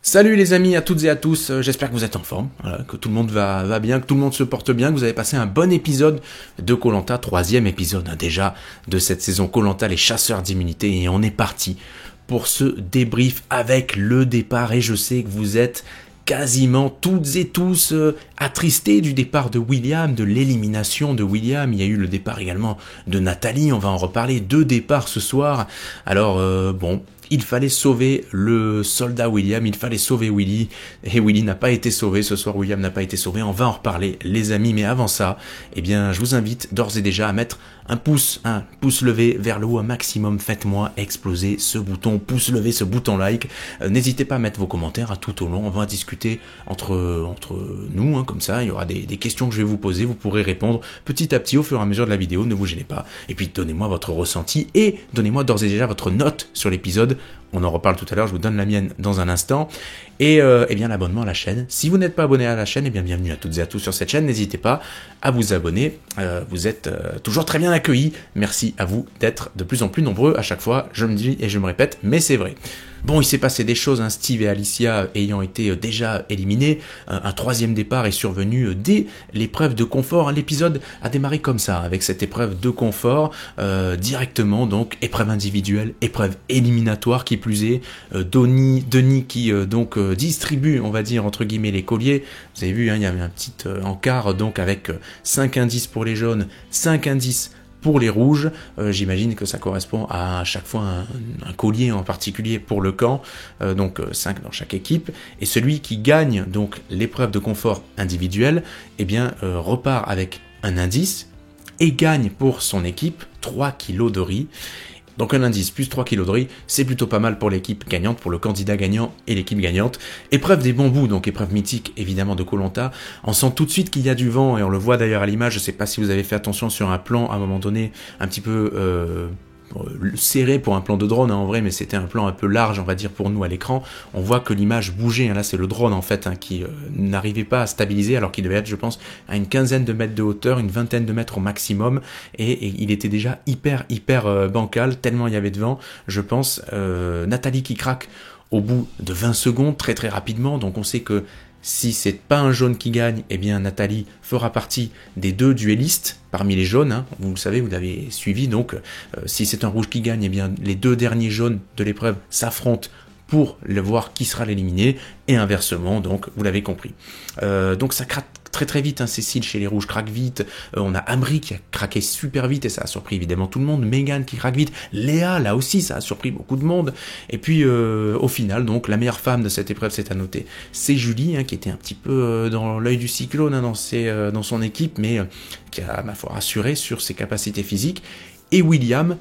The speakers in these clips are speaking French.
Salut les amis à toutes et à tous, j'espère que vous êtes en forme, voilà, que tout le monde va bien, que tout le monde se porte bien, que vous avez passé un bon épisode de Koh-Lanta, 3e épisode déjà de cette saison Koh-Lanta, les chasseurs d'immunité, et on est parti pour ce débrief avec le départ, et je sais que vous êtes quasiment toutes et tous attristés du départ de William, de l'élimination de William. Il y a eu le départ également de Nathalie, on va en reparler, 2 départs ce soir. Alors il fallait sauver le soldat William, il fallait sauver Willy, et Willy n'a pas été sauvé, ce soir William n'a pas été sauvé, on va en reparler les amis, mais avant ça, eh bien je vous invite d'ores et déjà à mettre un pouce levé vers le haut un maximum, faites-moi exploser ce bouton pouce levé, ce bouton like, n'hésitez pas à mettre vos commentaires tout au long, on va discuter entre nous, comme ça, il y aura des questions que je vais vous poser, vous pourrez répondre petit à petit au fur et à mesure de la vidéo, ne vous gênez pas, et puis donnez-moi votre ressenti, et donnez-moi d'ores et déjà votre note sur l'épisode. On en reparle tout à l'heure, je vous donne la mienne dans un instant. Et bien l'abonnement à la chaîne. Si vous n'êtes pas abonné à la chaîne, bien bienvenue à toutes et à tous sur cette chaîne. N'hésitez pas à vous abonner. Vous êtes toujours très bien accueillis. Merci à vous d'être de plus en plus nombreux à chaque fois. Je me dis et je me répète, mais c'est vrai. Bon, il s'est passé des choses, Steve et Alicia ayant été déjà éliminés. Un 3e départ est survenu dès l'épreuve de confort. L'épisode a démarré comme ça, avec cette épreuve de confort, directement, donc épreuve individuelle, épreuve éliminatoire qui plus est. Denis qui distribue, on va dire, entre guillemets, les colliers. Vous avez vu, il y avait un petit encart, donc avec 5 indices pour les jaunes, 5 indices pour les rouges. J'imagine que ça correspond à chaque fois un collier en particulier pour le camp, donc 5 dans chaque équipe, et celui qui gagne donc l'épreuve de confort individuelle, repart avec un indice et gagne pour son équipe 3 kilos de riz. Donc un indice plus 3 kilos de riz, c'est plutôt pas mal pour l'équipe gagnante, pour le candidat gagnant et l'équipe gagnante. Épreuve des bambous, donc épreuve mythique évidemment de Koh-Lanta. On sent tout de suite qu'il y a du vent et on le voit d'ailleurs à l'image. Je sais pas si vous avez fait attention sur un plan à un moment donné, un petit peu serré pour un plan de drone en vrai, mais c'était un plan un peu large on va dire pour nous à l'écran. On voit que l'image bougeait, là c'est le drone en fait qui n'arrivait pas à stabiliser alors qu'il devait être je pense à une quinzaine de mètres de hauteur, une vingtaine de mètres au maximum, et il était déjà hyper bancal tellement il y avait de vent. Je pense Nathalie qui craque au bout de 20 secondes très rapidement, donc on sait que si c'est pas un jaune qui gagne, Nathalie fera partie des 2 duellistes parmi les jaunes, vous le savez, vous l'avez suivi, donc si c'est un rouge qui gagne, les 2 derniers jaunes de l'épreuve s'affrontent pour voir qui sera l'éliminé, et inversement, donc vous l'avez compris. Donc ça craque très vite, Cécile chez les rouges craque vite, on a Amri qui a craqué super vite et ça a surpris évidemment tout le monde, Megan qui craque vite, Léa là aussi ça a surpris beaucoup de monde, et puis au final donc la meilleure femme de cette épreuve c'est à noter, c'est Julie qui était un petit peu dans l'œil du cyclone dans son équipe, mais qui a ma foi rassuré sur ses capacités physiques, et William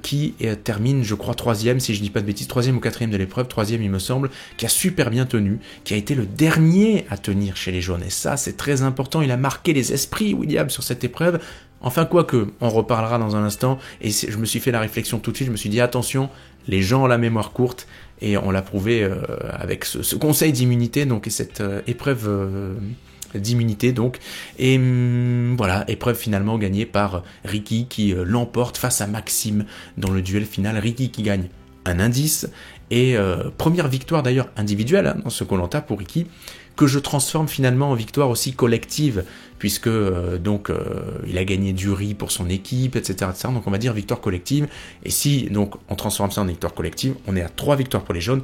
qui termine, je crois, 3e, si je dis pas de bêtises, 3e ou 4e de l'épreuve, 3e il me semble, qui a super bien tenu, qui a été le dernier à tenir chez les jaunes, et ça c'est très important, il a marqué les esprits, William, sur cette épreuve. Enfin quoique, on reparlera dans un instant, et je me suis fait la réflexion tout de suite, je me suis dit attention, les gens ont la mémoire courte, et on l'a prouvé avec ce conseil d'immunité, donc et cette épreuve d'immunité donc, et voilà, épreuve finalement gagnée par Ricky qui l'emporte face à Maxime dans le duel final. Ricky qui gagne un indice, et première victoire d'ailleurs individuelle dans ce Koh-Lanta pour Ricky, que je transforme finalement en victoire aussi collective, puisque il a gagné du riz pour son équipe, etc., donc on va dire victoire collective, et si donc on transforme ça en victoire collective, on est à 3 victoires pour les jaunes,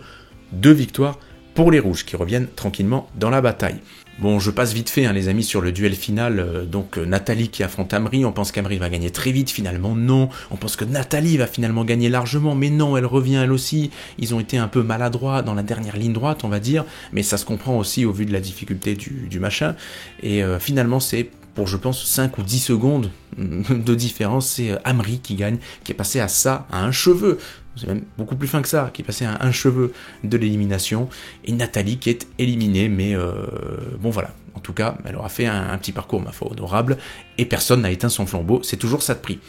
2 victoires pour les rouges qui reviennent tranquillement dans la bataille. Bon, je passe vite fait les amis sur le duel final, donc Nathalie qui affronte Amri, on pense qu'Amri va gagner très vite, finalement non, on pense que Nathalie va finalement gagner largement, mais non, elle revient elle aussi, ils ont été un peu maladroits dans la dernière ligne droite on va dire, mais ça se comprend aussi au vu de la difficulté du machin, et finalement c'est pour je pense 5 ou 10 secondes de différence, c'est Amri qui gagne, qui est passé à un cheveu, c'est même beaucoup plus fin que ça, qui est passé à un cheveu de l'élimination, et Nathalie qui est éliminée, mais bon voilà, en tout cas, elle aura fait un petit parcours, ma foi, honorable, et personne n'a éteint son flambeau, c'est toujours ça de prix.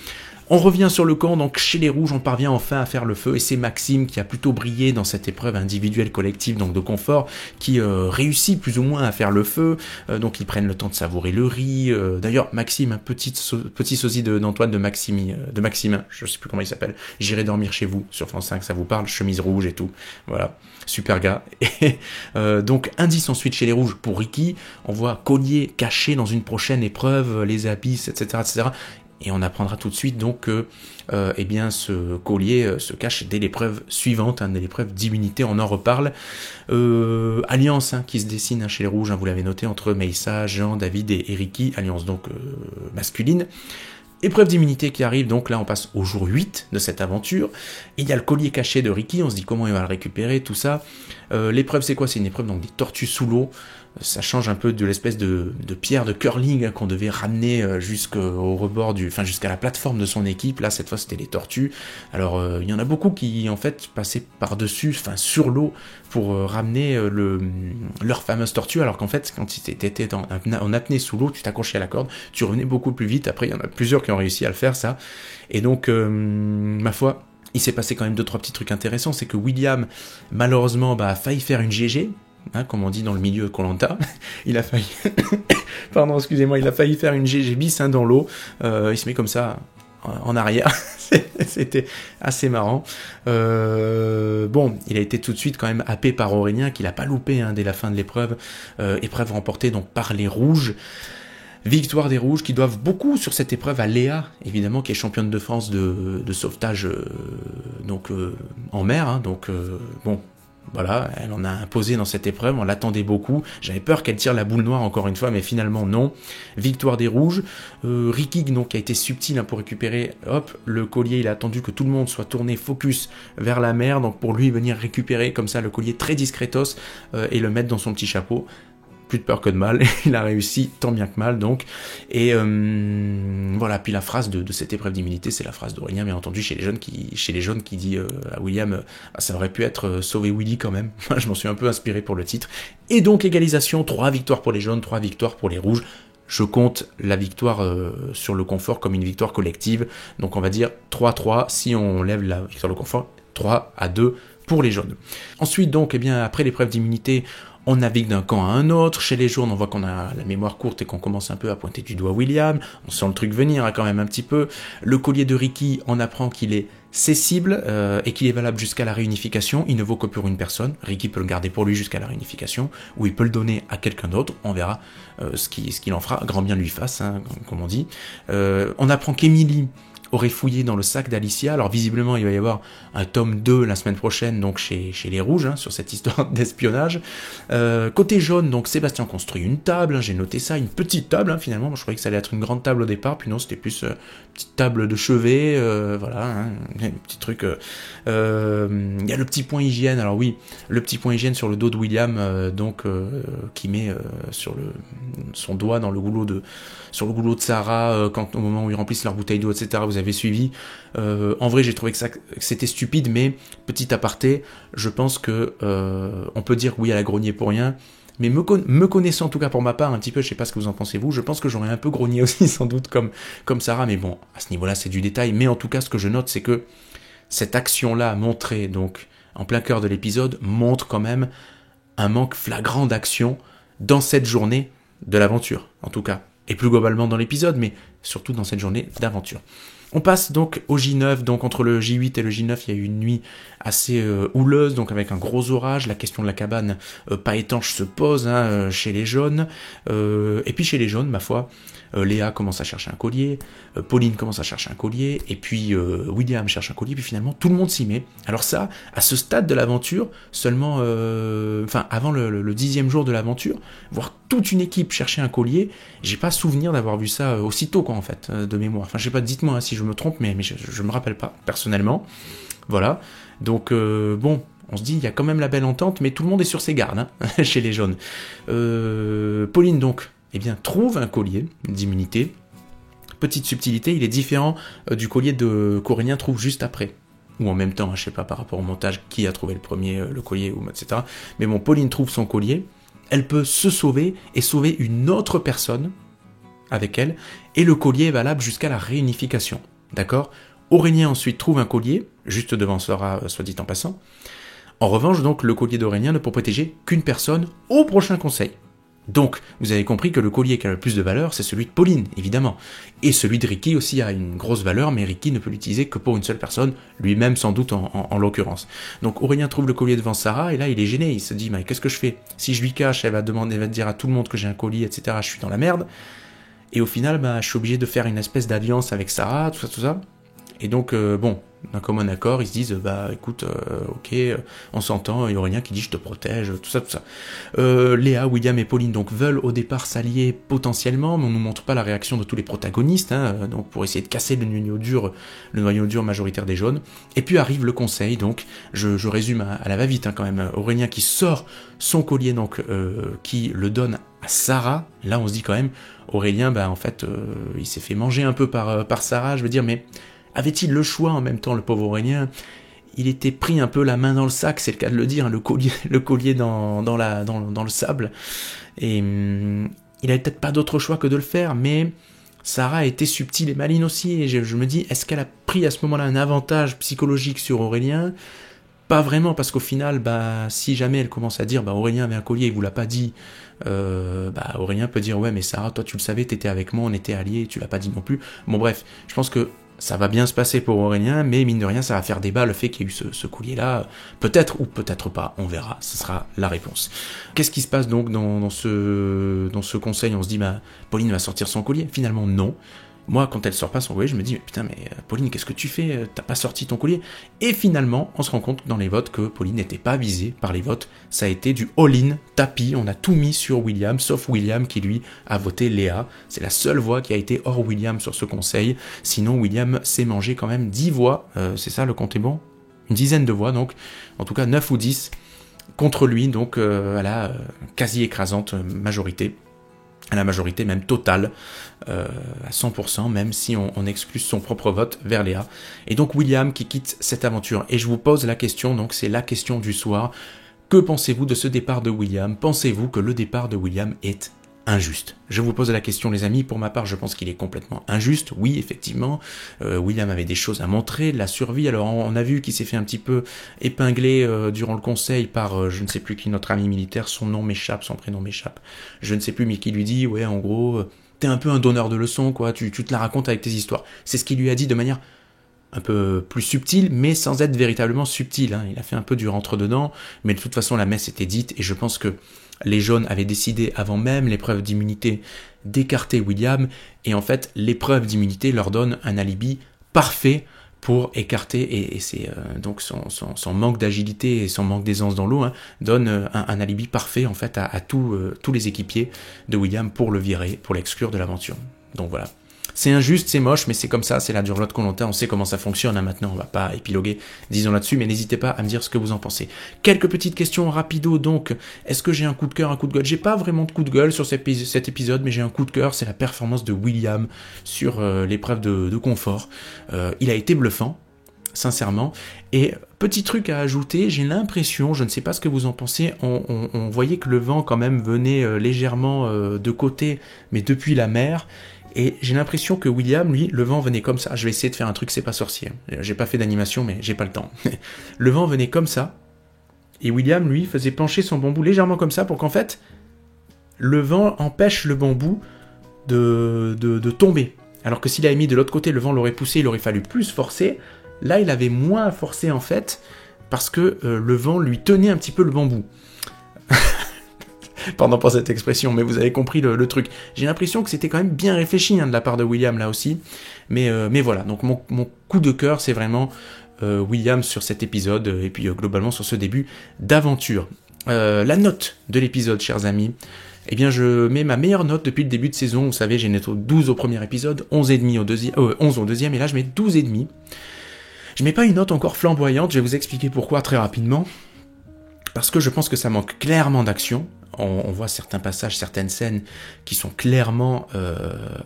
On revient sur le camp, donc chez les rouges, on parvient enfin à faire le feu, et c'est Maxime qui a plutôt brillé dans cette épreuve individuelle collective, donc de confort, qui réussit plus ou moins à faire le feu, donc ils prennent le temps de savourer le riz. D'ailleurs, Maxime, un petit sosie d'Antoine de Maximin, je sais plus comment il s'appelle, J'irai dormir chez vous, sur France 5, ça vous parle, chemise rouge et tout, voilà, super gars. Et donc indice ensuite chez les rouges pour Ricky, on voit collier caché dans une prochaine épreuve, les abysses, etc., etc., et on apprendra tout de suite donc que eh bien, ce collier se cache dès l'épreuve suivante, dès l'épreuve d'immunité, on en reparle. Alliance qui se dessine chez les rouges, vous l'avez noté, entre Meissa, Jean, David et Ricky, alliance donc masculine. Épreuve d'immunité qui arrive, donc là on passe au jour 8 de cette aventure, et il y a le collier caché de Ricky, on se dit comment il va le récupérer, tout ça. L'épreuve c'est quoi? C'est une épreuve donc des tortues sous l'eau. Ça change un peu de l'espèce de pierre de curling qu'on devait ramener jusqu'au rebord jusqu'à la plateforme de son équipe. Là, cette fois, c'était les tortues. Alors, il y en a beaucoup qui, en fait, passaient par-dessus, sur l'eau, pour ramener leur fameuse tortue. Alors qu'en fait, quand tu étais en apnée sous l'eau, tu t'accrochais à la corde, tu revenais beaucoup plus vite. Après, il y en a plusieurs qui ont réussi à le faire, ça. Et donc, ma foi, il s'est passé quand même 2-3 petits trucs intéressants. C'est que William, malheureusement, a failli faire une GG. Comme on dit dans le milieu Koh-Lanta, il a failli, il a failli faire une GG bis dans l'eau. Il se met comme ça en arrière. C'était assez marrant. Il a été tout de suite quand même happé par Aurélien, qu'il a pas loupé dès la fin de l'épreuve. Épreuve remportée donc par les rouges. Victoire des rouges qui doivent beaucoup sur cette épreuve à Léa, évidemment, qui est championne de France de sauvetage en mer. Voilà, elle en a imposé dans cette épreuve, on l'attendait beaucoup, j'avais peur qu'elle tire la boule noire encore une fois, mais finalement non. Victoire des rouges, Ricky donc qui a été subtil pour récupérer, le collier, il a attendu que tout le monde soit tourné focus vers la mer, donc pour lui venir récupérer comme ça le collier très discretos et le mettre dans son petit chapeau. Plus de peur que de mal, il a réussi tant bien que mal donc, et voilà, puis la phrase de cette épreuve d'immunité, c'est la phrase d'Aurélien bien entendu chez les jeunes qui dit à William, ça aurait pu être sauver Willy quand même, je m'en suis un peu inspiré pour le titre, et donc égalisation, 3 victoires pour les jaunes, 3 victoires pour les rouges. Je compte la victoire sur le confort comme une victoire collective, donc on va dire 3-3 si on lève la victoire sur le confort, 3-2 pour les jaunes. Ensuite donc, après l'épreuve d'immunité, on navigue d'un camp à un autre. Chez les jaunes, on voit qu'on a la mémoire courte et qu'on commence un peu à pointer du doigt William. On sent le truc venir quand même un petit peu. Le collier de Ricky, on apprend qu'il est cessible et qu'il est valable jusqu'à la réunification. Il ne vaut que pour une personne. Ricky peut le garder pour lui jusqu'à la réunification, ou il peut le donner à quelqu'un d'autre. On verra ce qu'il en fera. Grand bien lui fasse, comme on dit. On apprend qu'Emily aurait fouillé dans le sac d'Alicia. Alors visiblement, il va y avoir un tome 2 la semaine prochaine, donc chez les rouges, sur cette histoire d'espionnage. Côté jaune, donc Sébastien construit une table, j'ai noté ça, une petite table finalement. Moi, je croyais que ça allait être une grande table au départ, puis non, c'était plus une petite table de chevet, voilà, un petit truc. Il y a le petit point hygiène. Alors oui, le petit point hygiène sur le dos de William, qui met sur son doigt dans le goulot de Sarah, au moment où ils remplissent leur bouteille d'eau, etc. Vous avez suivi. En vrai, j'ai trouvé que c'était stupide, mais petit aparté, je pense que on peut dire oui, elle a grogné pour rien. Mais me connaissant, en tout cas pour ma part, un petit peu, je sais pas ce que vous en pensez vous, je pense que j'aurais un peu grogné aussi, sans doute, comme Sarah, mais bon, à ce niveau-là, c'est du détail. Mais en tout cas, ce que je note, c'est que cette action-là, montrée, donc, en plein cœur de l'épisode, montre quand même un manque flagrant d'action dans cette journée de l'aventure, en tout cas. Et plus globalement dans l'épisode, mais surtout dans cette journée d'aventure. On passe donc au J9, donc entre le J8 et le J9, il y a eu une nuit assez houleuse, donc avec un gros orage, la question de la cabane pas étanche se pose chez les jaunes, et puis chez les jaunes, ma foi, Léa commence à chercher un collier, Pauline commence à chercher un collier, et puis William cherche un collier, puis finalement tout le monde s'y met. Alors ça, à ce stade de l'aventure, seulement, avant le 10e jour de l'aventure, voir toute une équipe chercher un collier, j'ai pas souvenir d'avoir vu ça aussitôt, en fait, de mémoire. Enfin, je sais pas, dites-moi si je me trompe, mais je me rappelle pas, personnellement. Voilà. Donc, on se dit, il y a quand même la belle entente, mais tout le monde est sur ses gardes, chez les jaunes. Pauline, donc, trouve un collier d'immunité. Petite subtilité, il est différent du collier qu'Aurélien trouve juste après. Ou en même temps, je sais pas, par rapport au montage, qui a trouvé le premier, le collier, etc. Mais bon, Pauline trouve son collier, elle peut se sauver et sauver une autre personne avec elle, et le collier est valable jusqu'à la réunification. d'accord ? Aurélien ensuite trouve un collier, juste devant Sora, soit dit en passant. En revanche, donc, le collier d'Aurélien ne peut protéger qu'une personne au prochain conseil. Donc, vous avez compris que le collier qui a le plus de valeur, c'est celui de Pauline, évidemment. Et celui de Ricky aussi a une grosse valeur, mais Ricky ne peut l'utiliser que pour une seule personne, lui-même sans doute en l'occurrence. Donc Aurélien trouve le collier devant Sarah, et là il est gêné, il se dit, mais qu'est-ce que je fais ? Si je lui cache, elle va dire à tout le monde que j'ai un collier, etc., je suis dans la merde. Et au final, je suis obligé de faire une espèce d'alliance avec Sarah, tout ça. Et donc, d'un commun accord, ils se disent, écoute, ok, on s'entend, il y a Aurélien qui dit, je te protège, tout ça. Léa, William et Pauline, donc, veulent au départ s'allier potentiellement, mais on nous montre pas la réaction de tous les protagonistes, donc, pour essayer de casser le noyau dur majoritaire des jaunes. Et puis arrive le conseil, donc, je résume à la va-vite, quand même, Aurélien qui sort son collier, donc, qui le donne à Sarah. Là, on se dit quand même, Aurélien, en fait, il s'est fait manger un peu par Sarah, je veux dire, mais avait-il le choix en même temps, le pauvre Aurélien ? Il était pris un peu la main dans le sac, c'est le cas de le dire, le collier dans le sable. Et il avait peut-être pas d'autre choix que de le faire, mais Sarah a été subtile et maligne aussi. Et je me dis, est-ce qu'elle a pris à ce moment-là un avantage psychologique sur Aurélien ? Pas vraiment, parce qu'au final, si jamais elle commence à dire, Aurélien avait un collier, il vous l'a pas dit, Aurélien peut dire, ouais, mais Sarah, toi tu le savais, t'étais avec moi, on était alliés, tu l'as pas dit non plus. Bon bref, je pense que ça va bien se passer pour Aurélien, mais mine de rien, ça va faire débat le fait qu'il y ait eu ce collier-là. Peut-être ou peut-être pas, on verra, ce sera la réponse. Qu'est-ce qui se passe donc dans ce conseil ? On se dit, Pauline va sortir son collier. Finalement, non. Moi, quand elle sort pas son collier, je me dis, mais Pauline, qu'est-ce que tu fais ? T'as pas sorti ton collier ? Et finalement, on se rend compte dans les votes que Pauline n'était pas visée par les votes. Ça a été du all-in, tapis, on a tout mis sur William, sauf William qui, lui, a voté Léa. C'est la seule voix qui a été hors William sur ce conseil. Sinon, William s'est mangé quand même 10 voix. C'est ça, le compte est bon ? Une dizaine de voix, donc. En tout cas, 9 ou 10 contre lui, donc à la quasi écrasante majorité. À la majorité même totale, à 100%, même si on exclut son propre vote vers Léa. Et donc William qui quitte cette aventure. Et je vous pose la question, donc c'est la question du soir. Que pensez-vous de ce départ de William ? Pensez-vous que le départ de William est injuste ? Je vous pose la question, les amis. Pour ma part, je pense qu'il est complètement injuste. Oui, effectivement, William avait des choses à montrer, de la survie. Alors, on a vu qu'il s'est fait un petit peu épingler durant le conseil par, je ne sais plus qui, notre ami militaire. Son nom m'échappe, son prénom m'échappe. Je ne sais plus, mais qui lui dit, ouais, en gros, t'es un peu un donneur de leçons, quoi. Tu te la racontes avec tes histoires. C'est ce qu'il lui a dit de manière un peu plus subtil, mais sans être véritablement subtil. Il a fait un peu du rentre-dedans, mais de toute façon, la messe était dite, et je pense que les jaunes avaient décidé, avant même l'épreuve d'immunité, d'écarter William, et en fait, l'épreuve d'immunité leur donne un alibi parfait pour écarter, et c'est donc son manque d'agilité et son manque d'aisance dans l'eau donne un alibi parfait en fait à tous les équipiers de William pour le virer, pour l'exclure de l'aventure. Donc voilà. C'est injuste, c'est moche, mais c'est comme ça, c'est la Durlotte Koh-Lanta, on sait comment ça fonctionne, maintenant on va pas épiloguer, disons là-dessus, mais n'hésitez pas à me dire ce que vous en pensez. Quelques petites questions rapido, donc, est-ce que j'ai un coup de cœur, un coup de gueule ? J'ai pas vraiment de coup de gueule sur cet épisode, mais j'ai un coup de cœur, c'est la performance de William sur l'épreuve de confort. Il a été bluffant, sincèrement, et petit truc à ajouter, j'ai l'impression, je ne sais pas ce que vous en pensez, on voyait que le vent quand même venait légèrement de côté, mais depuis la mer. Et j'ai l'impression que William, lui, le vent venait comme ça. Je vais essayer de faire un truc, c'est pas sorcier. J'ai pas fait d'animation, mais j'ai pas le temps. Le vent venait comme ça. Et William, lui, faisait pencher son bambou légèrement comme ça pour qu'en fait, le vent empêche le bambou de tomber. Alors que s'il avait mis de l'autre côté, le vent l'aurait poussé, il aurait fallu plus forcer. Là, il avait moins forcé en fait, parce que le vent lui tenait un petit peu le bambou. Pardon pour cette expression, mais vous avez compris le truc. J'ai l'impression que c'était quand même bien réfléchi de la part de William là aussi. Mais voilà, donc mon coup de cœur, c'est vraiment William sur cet épisode, et puis globalement sur ce début d'aventure. La note de l'épisode, chers amis, eh bien je mets ma meilleure note depuis le début de saison. Vous savez, j'ai netto 12 au premier épisode, 11 au deuxième, et là je mets 12,5. Je mets pas une note encore flamboyante, je vais vous expliquer pourquoi très rapidement. Parce que je pense que ça manque clairement d'action. On voit certains passages, certaines scènes qui sont clairement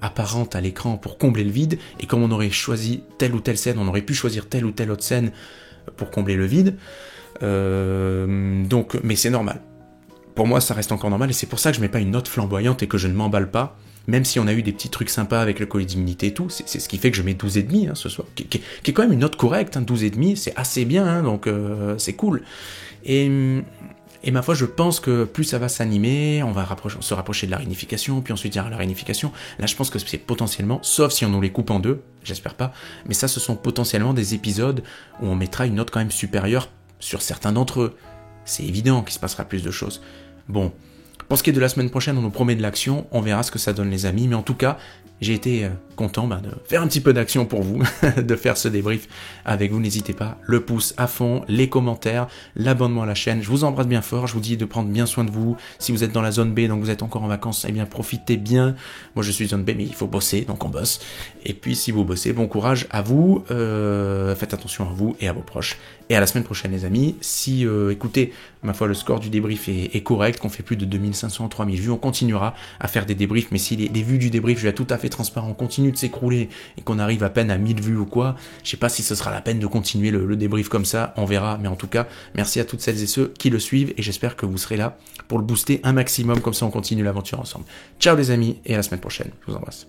apparentes à l'écran pour combler le vide, et comme on aurait choisi telle ou telle scène, on aurait pu choisir telle ou telle autre scène pour combler le vide. Mais c'est normal. Pour moi, ça reste encore normal, et c'est pour ça que je mets pas une note flamboyante et que je ne m'emballe pas. même si on a eu des petits trucs sympas avec le colis d'immunité et tout, c'est ce qui fait que je mets 12,5 ce soir, qui est quand même une note correcte, 12,5, c'est assez bien, donc c'est cool. Et ma foi, je pense que plus ça va s'animer, on va se rapprocher de la réunification, puis ensuite il y aura la réunification. Là, je pense que c'est potentiellement, sauf si on nous les coupe en deux, j'espère pas, mais ça, ce sont potentiellement des épisodes où on mettra une note quand même supérieure sur certains d'entre eux. C'est évident qu'il se passera plus de choses. Bon, pour ce qui est de la semaine prochaine, on nous promet de l'action, on verra ce que ça donne les amis, mais en tout cas, j'ai été content de faire un petit peu d'action pour vous, de faire ce débrief avec vous, n'hésitez pas, le pouce à fond, les commentaires, l'abonnement à la chaîne, je vous embrasse bien fort, je vous dis de prendre bien soin de vous, si vous êtes dans la zone B, donc vous êtes encore en vacances, eh bien profitez bien, moi je suis zone B, mais il faut bosser, donc on bosse, et puis si vous bossez, bon courage à vous, faites attention à vous et à vos proches, et à la semaine prochaine les amis, si, écoutez, ma foi le score du débrief est correct, qu'on fait plus de 2500, 3000 vues, on continuera à faire des débriefs, mais si les vues du débrief, je vais être tout à fait transparent, continue de s'écrouler et qu'on arrive à peine à 1000 vues ou quoi, je sais pas si ce sera la peine de continuer le débrief comme ça, on verra, mais en tout cas, merci à toutes celles et ceux qui le suivent et j'espère que vous serez là pour le booster un maximum, comme ça on continue l'aventure ensemble. Ciao les amis et à la semaine prochaine, je vous embrasse.